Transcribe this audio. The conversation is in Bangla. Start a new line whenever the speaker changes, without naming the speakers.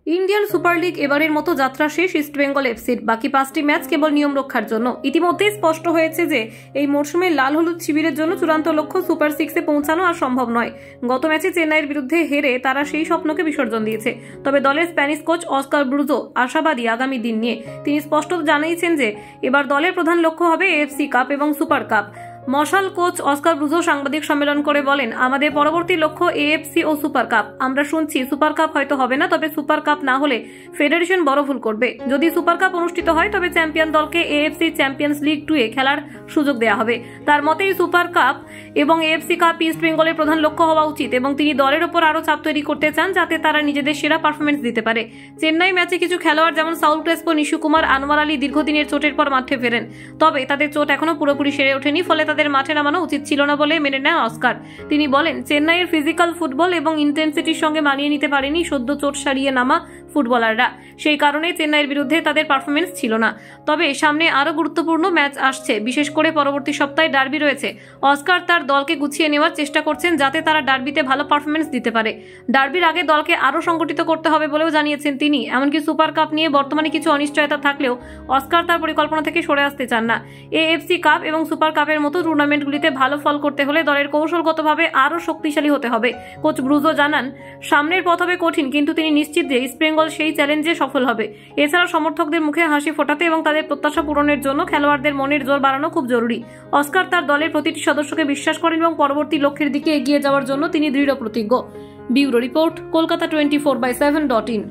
ইন্ডিয়ান সুপার লিগ এবারের মতো যাত্রা শেষ ইস্টবেঙ্গল এফসির। বাকি 5টি ম্যাচ কেবল নিয়ম রক্ষার জন্য। ইতিমধ্যেই স্পষ্ট হয়েছে যে এই মরশুমে লাল হলুদ শিবিরের জন্য চূড়ান্ত লক্ষ্য সুপার 6-এ পৌঁছানো আর সম্ভব নয়। গত ম্যাচে চেন্নাইয়ের বিরুদ্ধে হেরে তারা সেই স্বপ্নকে বিসর্জন দিয়েছে। তবে দলের স্প্যানিশ কোচ অস্কার ব্রুজো আশাবাদী আগামী দিন নিয়ে। তিনি স্পষ্ট জানিয়েছেন যে এবার দলের প্রধান লক্ষ্য হবে এএফসি কাপ এবং সুপার কাপ। মশাল কোচ অস্কার ব্রুজো সাংবাদিক সম্মেলন করে বলেন, আমাদের পরবর্তী লক্ষ্য এএফসি ও সুপার কাপ। আমরা শুনছি সুপার কাপ হয়তো হবে না, তবে সুপার কাপ না হলে ফেডারেশন বড় ভুল করবে। যদি সুপার কাপ অনুষ্ঠিত হয় তবে চ্যাম্পিয়ন দলকে এএফসি চ্যাম্পিয়ন্স লিগ 2-এ খেলার সুযোগ দেওয়া হবে। তার মতে সুপার কাপ এবং এএফসি কাপ ইস্ট বেঙ্গলের প্রধান লক্ষ্য হওয়া উচিত এবং তিনি দলের ওপর আরও চাপ তৈরি করতে চান যাতে তারা নিজেদের সেরা পারফরমেন্স দিতে পারে। চেন্নাই ম্যাচে কিছু খেলোয়াড় যেমন সাউল ক্রেসপো, নিশু কুমার, আনোয়ার আলী দীর্ঘদিনের চোটের পর মাঠে ফেরেন। তবে তাদের চোট এখনো পুরোপুরি সেরে ওঠেনি, ফলে তাদের মাঠে নামানো উচিত ছিল না বলে মেনে নেন অস্কার। তিনি বলেন, চেন্নাইয়ের ফিজিক্যাল ফুটবল এবং ইন্টেন্সিটির সঙ্গে মানিয়ে নিতে পারেনি সদ্য চোট সারিয়ে নামা ফুটবলাররা। সেই কারণে চেন্নাইয়ের বিরুদ্ধে তাদের পারফরমেন্স ছিল না। তবে সামনে আরও গুরুত্বপূর্ণ ম্যাচ আসছে, বিশেষ করে পরবর্তী সপ্তাহে ডার্বি রয়েছে। অস্কার তার দলকে গুছিয়ে নেওয়ার চেষ্টা করছেন যাতে তারা ডার্বিতে ভালো পারফরমেন্স দিতে পারে। ডার্বির আগে দলকে আরও সংগঠিত করতে হবে বলেও জানিয়েছেন তিনি। এমনকি সুপার কাপ নিয়ে বর্তমানে কিছু অনিশ্চয়তা থাকলেও অস্কার তার পরিকল্পনা থেকে সরে আসতে চান না। এএফসি কাপ এবং সুপার কাপের মতো টুর্নামেন্টগুলিতে ভালো ফল করতে হলে দলের কৌশলগতভাবে আরও শক্তিশালী হতে হবে। কোচ ব্রুজো জানান, সামনের পথ হবে কঠিন, কিন্তু তিনি নিশ্চিত যে ইস্টবেঙ্গল সেই চ্যালেঞ্জে সফল হবে। এছাড়া সমর্থকদের মুখে হাসি ফোটাতে এবং তাদের প্রত্যাশা পূরণের জন্য খেলোয়াড়দের মনের জোর বাড়ানো খুব জরুরি। অস্কার তার দলের প্রতিটি সদস্যকে বিশ্বাস করেন এবং পরবর্তী লক্ষ্যের দিকে এগিয়ে যাওয়ার জন্য তিনি দৃঢ় প্রতিজ্ঞ। Bureau report, Kolkata 24/7.in।